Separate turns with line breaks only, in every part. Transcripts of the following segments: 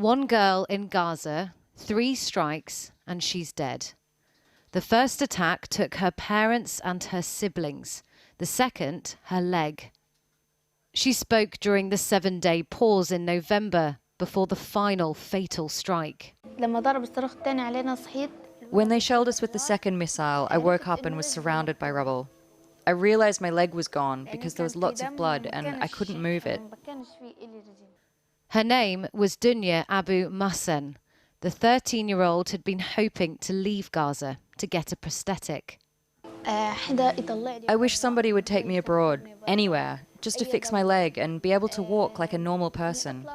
One girl in Gaza, 3 strikes, and she's dead. The first attack took her parents and her siblings. The second, her leg. She spoke during the 7-day pause in November before the final fatal strike.
When they shelled us with the second missile, I woke up and was surrounded by rubble. I realized my leg was gone because there was lots of blood and I couldn't move it.
Her name was Dunya Abu Mahsen. The 13-year-old had been hoping to leave Gaza to get a prosthetic.
I wish somebody would take me abroad, anywhere, just to fix my leg and be able to walk like a normal person.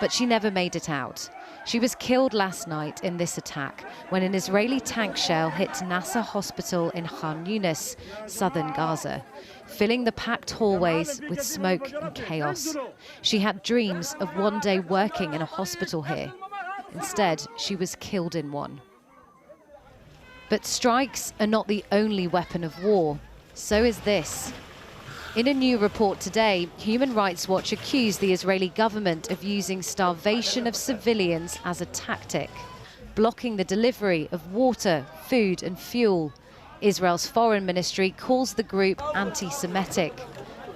But she never made it out. She was killed last night in this attack when an Israeli tank shell hit Nasser Hospital in Khan Yunis, southern Gaza, filling the packed hallways with smoke and chaos. She had dreams of one day working in a hospital here. Instead, she was killed in one. But strikes are not the only weapon of war. So is this. In a new report today, Human Rights Watch accused the Israeli government of using starvation of civilians as a tactic, blocking the delivery of water, food and fuel. Israel's foreign ministry calls the group anti-Semitic.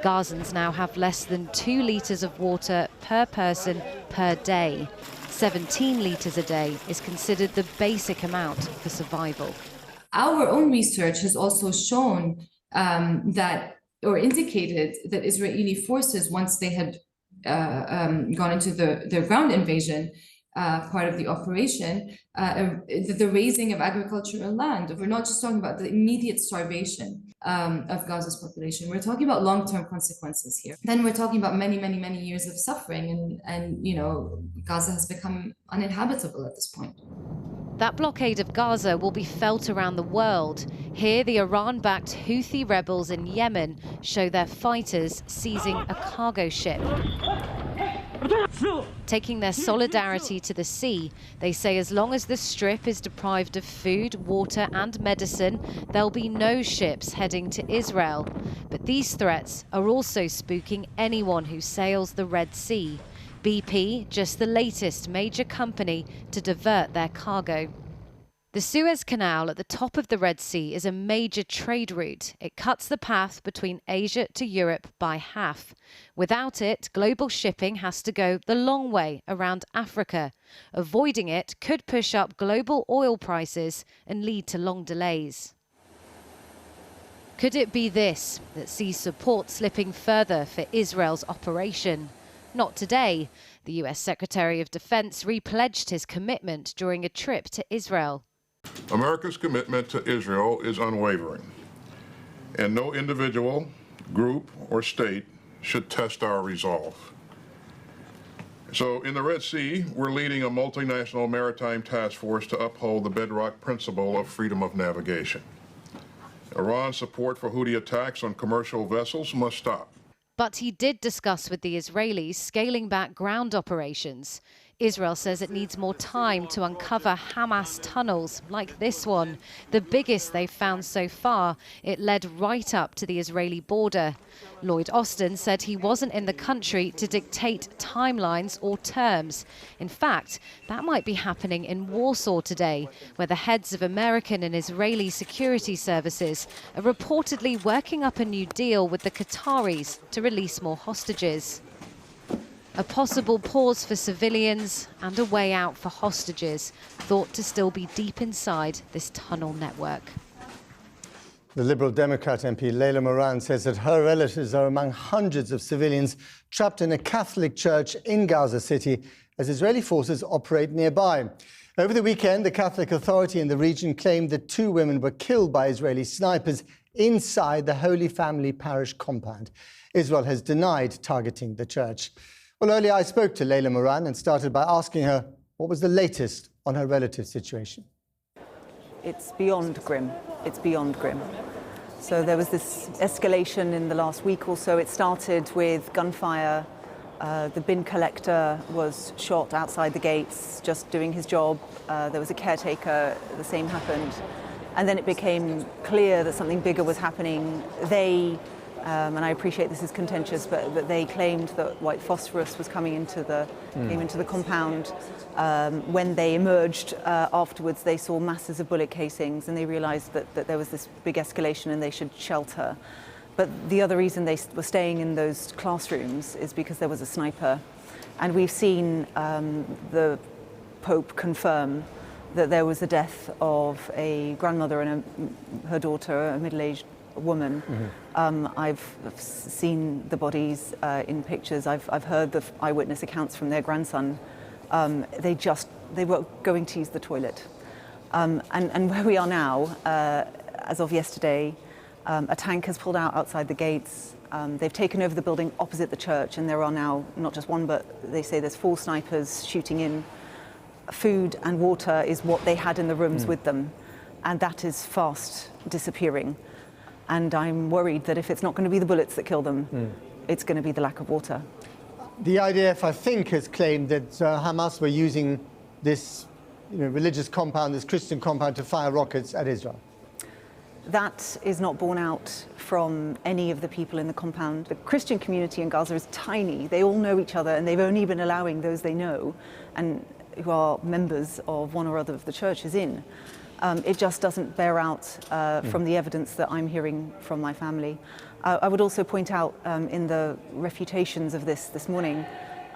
Gazans now have less than 2 litres of water per person per day. 17 litres a day is considered the basic amount for survival.
Our own research has also shown or indicated that Israeli forces, once they had gone into the ground invasion part of the operation, the raising of agricultural land. We're not just talking about the immediate starvation of Gaza's population. We're talking about long-term consequences here. Then we're talking about many, many, many years of suffering, and you know, Gaza has become uninhabitable at this point.
That blockade of Gaza will be felt around the world. Here, the Iran-backed Houthi rebels in Yemen show their fighters seizing a cargo ship. Taking their solidarity to the sea, they say as long as the Strip is deprived of food, water and medicine, there'll be no ships heading to Israel. But these threats are also spooking anyone who sails the Red Sea. BP, just the latest major company to divert their cargo. The Suez Canal at the top of the Red Sea is a major trade route. It cuts the path between Asia to Europe by half. Without it, global shipping has to go the long way around Africa. Avoiding it could push up global oil prices and lead to long delays. Could it be this that sees support slipping further for Israel's operation? Not today. The US Secretary of Defense repledged his commitment during a trip to Israel.
America's commitment to Israel is unwavering, and no individual, group, or state should test our resolve. So in the Red Sea, we're leading a multinational maritime task force to uphold the bedrock principle of freedom of navigation. Iran's support for Houthi attacks on commercial vessels must stop.
But he did discuss with the Israelis scaling back ground operations. Israel says it needs more time to uncover Hamas tunnels like this one, the biggest they've found so far. It led right up to the Israeli border. Lloyd Austin said he wasn't in the country to dictate timelines or terms. In fact, that might be happening in Warsaw today, where the heads of American and Israeli security services are reportedly working up a new deal with the Qataris to release more hostages. A possible pause for civilians and a way out for hostages, thought to still be deep inside this tunnel network.
The Liberal Democrat MP Layla Moran says that her relatives are among hundreds of civilians trapped in a Catholic church in Gaza City as Israeli forces operate nearby. Over the weekend, the Catholic Authority in the region claimed that 2 women were killed by Israeli snipers inside the Holy Family Parish compound. Israel has denied targeting the church. Well, earlier I spoke to Layla Moran and started by asking her what was the latest on her relative's situation.
It's beyond grim. It's beyond grim. So there was this escalation in the last week or so. It started with gunfire. The bin collector was shot outside the gates, just doing his job. There was a caretaker, the same happened. And then it became clear that something bigger was happening. They and I appreciate this is contentious, but they claimed that white phosphorus was coming into the came into the compound. When they emerged afterwards, they saw masses of bullet casings, and they realised that there was this big escalation and they should shelter. But the other reason they were staying in those classrooms is because there was a sniper, and we've seen the Pope confirm that there was the death of a grandmother and her daughter, a middle-aged woman. I've seen the bodies in pictures. I've heard the eyewitness accounts from their grandson. They were going to use the toilet. And where we are now, as of yesterday, a tank has pulled out outside the gates. They've taken over the building opposite the church, and there are now not just one, but they say there's 4 snipers shooting in. Food and water is what they had in the rooms with them, and that is fast disappearing. And I'm worried that if it's not going to be the bullets that kill them, it's going to be the lack of water.
The IDF, I think, has claimed that Hamas were using this religious compound, this Christian compound, to fire rockets at Israel.
That is not borne out from any of the people in the compound. The Christian community in Gaza is tiny. They all know each other, and they've only been allowing those they know and who are members of one or other of the churches in. It just doesn't bear out from the evidence that I'm hearing from my family. I would also point out in the refutations of this morning,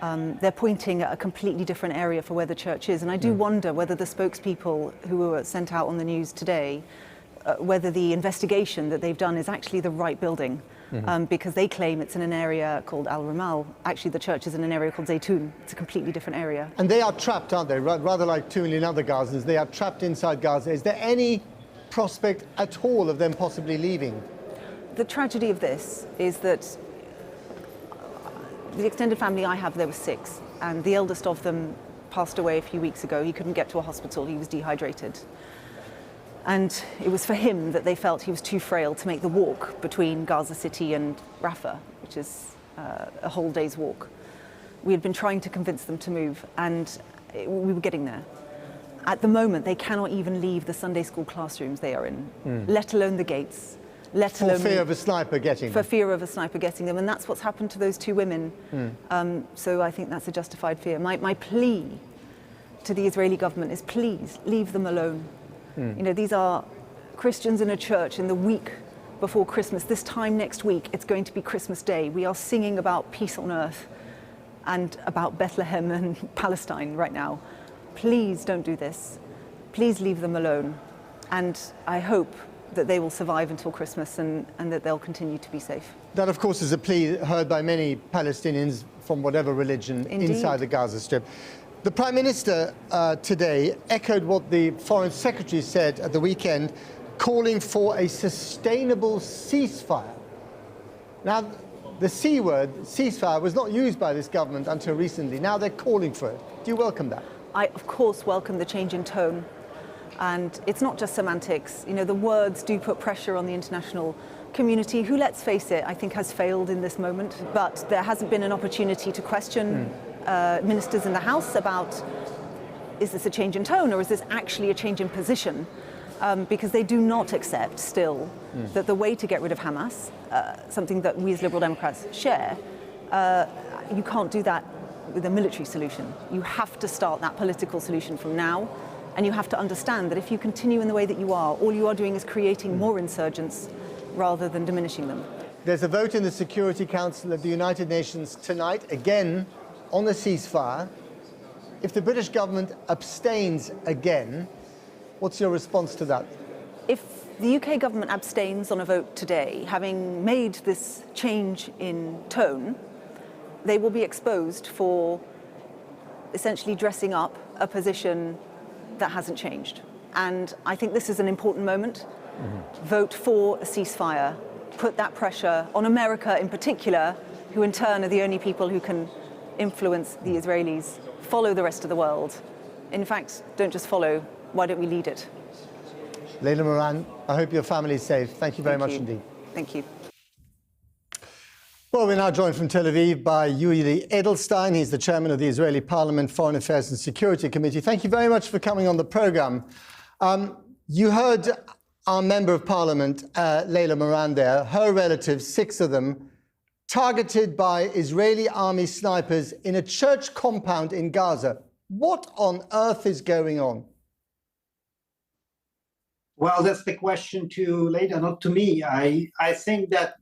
they're pointing at a completely different area for where the church is. And I do wonder whether the spokespeople who were sent out on the news today, whether the investigation that they've done is actually the right building. Because they claim it's in an area called Al Ramal. Actually, the church is in an area called Zaytun. It's a completely different area.
And they are trapped, aren't they? Rather like 2 million other Gazans, they are trapped inside Gaza. Is there any prospect at all of them possibly leaving?
The tragedy of this is that the extended family I have, there were 6, and the eldest of them passed away a few weeks ago. He couldn't get to a hospital. He was dehydrated. And it was for him that they felt he was too frail to make the walk between Gaza City and Rafah, which is a whole day's walk. We had been trying to convince them to move, and we were getting there. At the moment, they cannot even leave the Sunday school classrooms they are in, let alone the gates.
For fear of a sniper getting them.
For fear of a sniper getting them, and that's what's happened to those 2 women. So I think that's a justified fear. My plea to the Israeli government is, please leave them alone. These are Christians in a church in the week before Christmas. This time next week, it's going to be Christmas Day. We are singing about peace on earth and about Bethlehem and Palestine right now. Please don't do this. Please leave them alone. And I hope that they will survive until Christmas and that they'll continue to be safe.
That, of course, is a plea heard by many Palestinians from whatever religion inside the Gaza Strip. The Prime Minister today echoed what the Foreign Secretary said at the weekend, calling for a sustainable ceasefire. Now, the C word, ceasefire, was not used by this government until recently. Now they're calling for it. Do you welcome that?
I, of course, welcome the change in tone. And it's not just semantics. The words do put pressure on the international community, who, let's face it, I think has failed in this moment. But there hasn't been an opportunity to question ministers in the House about, is this a change in tone or is this actually a change in position? Because they do not accept still that the way to get rid of Hamas, something that we as Liberal Democrats share, you can't do that with a military solution. You have to start that political solution from now, and you have to understand that if you continue in the way that you are, all you are doing is creating more insurgents rather than diminishing them.
There's a vote in the Security Council of the United Nations tonight, again, on the ceasefire. If the British government abstains again, what's your response to that?
If the UK government abstains on a vote today, having made this change in tone, they will be exposed for essentially dressing up a position that hasn't changed. And I think this is an important moment. Vote for a ceasefire. Put that pressure on America in particular, who in turn are the only people who can influence the Israelis. Follow the rest of the world. In fact, don't just follow. Why don't we lead it?
Layla Moran, I hope your family is safe. Thank you very much indeed.
Thank you.
Well, we're now joined from Tel Aviv by Lloyd Edelstein. He's the chairman of the Israeli Parliament Foreign Affairs and Security Committee. Thank you very much for coming on the programme. You heard our Member of Parliament, Layla Moran there, her relatives, 6 of them, targeted by Israeli army snipers in a church compound in Gaza. What on earth is going on?
Well, that's the question to Layla, not to me. I think that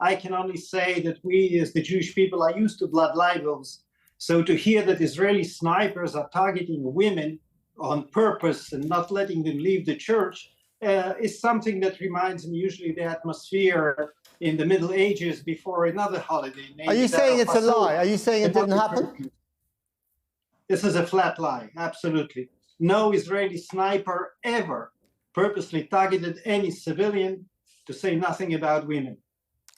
I can only say that we, as the Jewish people, are used to blood libels. So to hear that Israeli snipers are targeting women on purpose and not letting them leave the church is something that reminds me usually the atmosphere in the Middle Ages before another holiday.
Are you saying it's a lie? Are you saying it didn't happen?
This is a flat lie, absolutely. No Israeli sniper ever purposely targeted any civilian, to say nothing about women.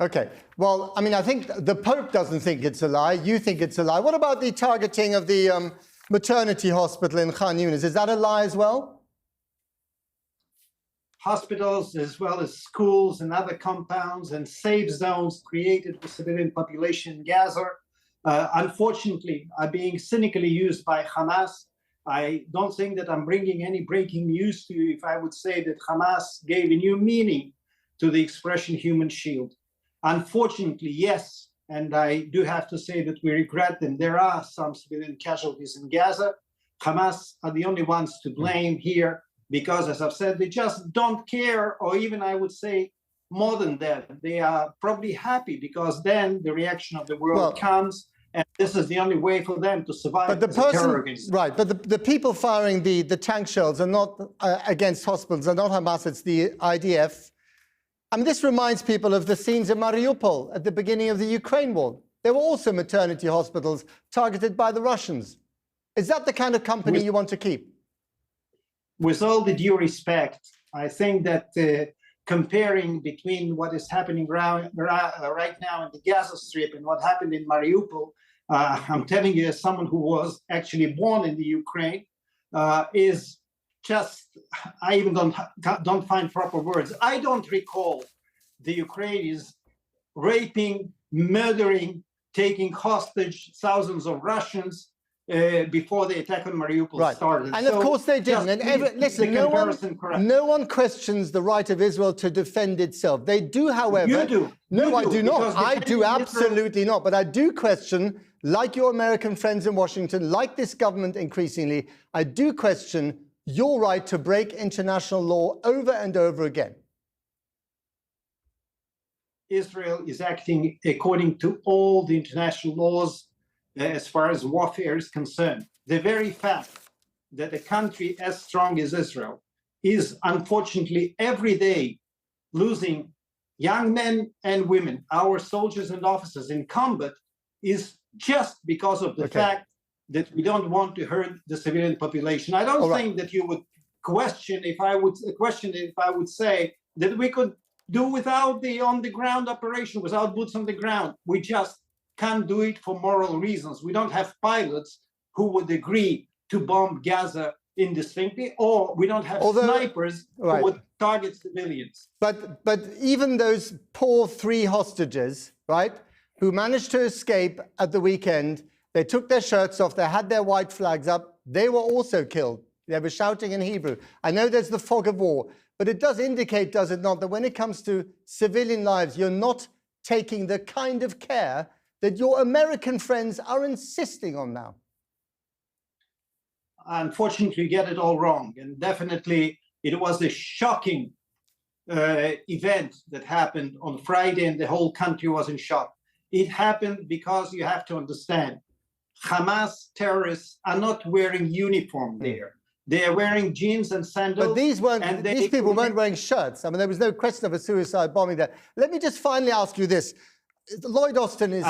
Okay, well, I mean, I think the Pope doesn't think it's a lie. You think it's a lie. What about the targeting of the maternity hospital in Khan Yunis? Is that a lie as well?
Hospitals, as well as schools and other compounds and safe zones created for civilian population in Gaza, unfortunately, are being cynically used by Hamas. I don't think that I'm bringing any breaking news to you if I would say that Hamas gave a new meaning to the expression human shield. Unfortunately, yes, and I do have to say that we regret them. There are some civilian casualties in Gaza. Hamas are the only ones to blame here because, as I've said, they just don't care, or even I would say more than that. They are probably happy because then the reaction of the world comes, and this is the only way for them to survive.
But the person, right? But the people firing the tank shells are not against hospitals, are not Hamas. It's the IDF. I mean, this reminds people of the scenes in Mariupol at the beginning of the Ukraine war. There were also maternity hospitals targeted by the Russians. Is that the kind of company you want to keep?
With all the due respect, I think that comparing between what is happening right now in the Gaza Strip and what happened in Mariupol, I'm telling you, as someone who was actually born in the Ukraine, is just, I even don't find proper words. I don't recall the Ukrainians raping, murdering, taking hostage thousands of Russians before the attack on Mariupol started.
And of course they didn't. And listen, no one questions the right of Israel to defend itself. They do, however.
You do.
No, I do not. I do absolutely not. But I do question, like your American friends in Washington, like this government increasingly, I do question your right to break international law over and over again.
Israel is acting according to all the international laws as far as warfare is concerned. The very fact that a country as strong as Israel is unfortunately every day losing young men and women, our soldiers and officers in combat, is just because of the fact that we don't want to hurt the civilian population. I don't think that you would question if I would say that we could do without the on-the-ground operation, without boots on the ground. We just can't do it for moral reasons. We don't have pilots who would agree to bomb Gaza indistinctly, or we don't have snipers who would target civilians.
But even those poor 3 hostages, right, who managed to escape at the weekend, they took their shirts off, they had their white flags up, they were also killed. They were shouting in Hebrew. I know there's the fog of war, but it does indicate, does it not, that when it comes to civilian lives, you're not taking the kind of care that your American friends are insisting on now.
Unfortunately, you get it all wrong. And definitely, it was a shocking event that happened on Friday, and the whole country was in shock. It happened because you have to understand, Hamas terrorists are not wearing uniform there. They are wearing jeans and sandals.
But these people weren't wearing shirts. I mean, there was no question of a suicide bombing there. Let me just finally ask you this. Lloyd Austin is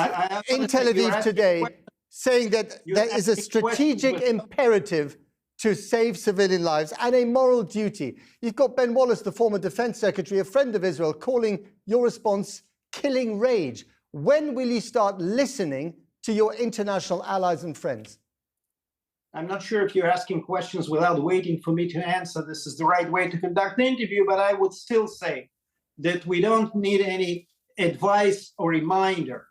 in Tel Aviv today saying that there is a strategic imperative to save civilian lives and a moral duty. You've got Ben Wallace, the former defense secretary, a friend of Israel, calling your response killing rage. When will you start listening to your international allies and friends?
I'm not sure if you're asking questions without waiting for me to answer. This is the right way to conduct the interview, but I would still say that we don't need any advice or reminder.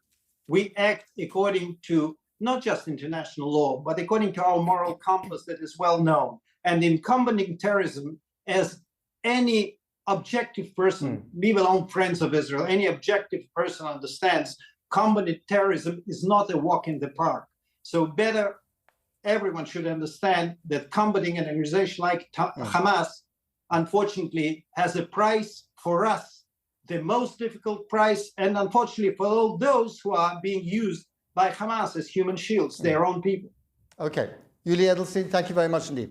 We act according to not just international law, but according to our moral compass that is well known. And in combating terrorism, as any objective person, leave alone friends of Israel, any objective person understands combating terrorism is not a walk in the park. So better, everyone should understand that combating an organization like Hamas, unfortunately, has a price for us, the most difficult price, and unfortunately for all those who are being used by Hamas as human shields, their own people.
Okay. Yuli Edelstein, thank you very much indeed.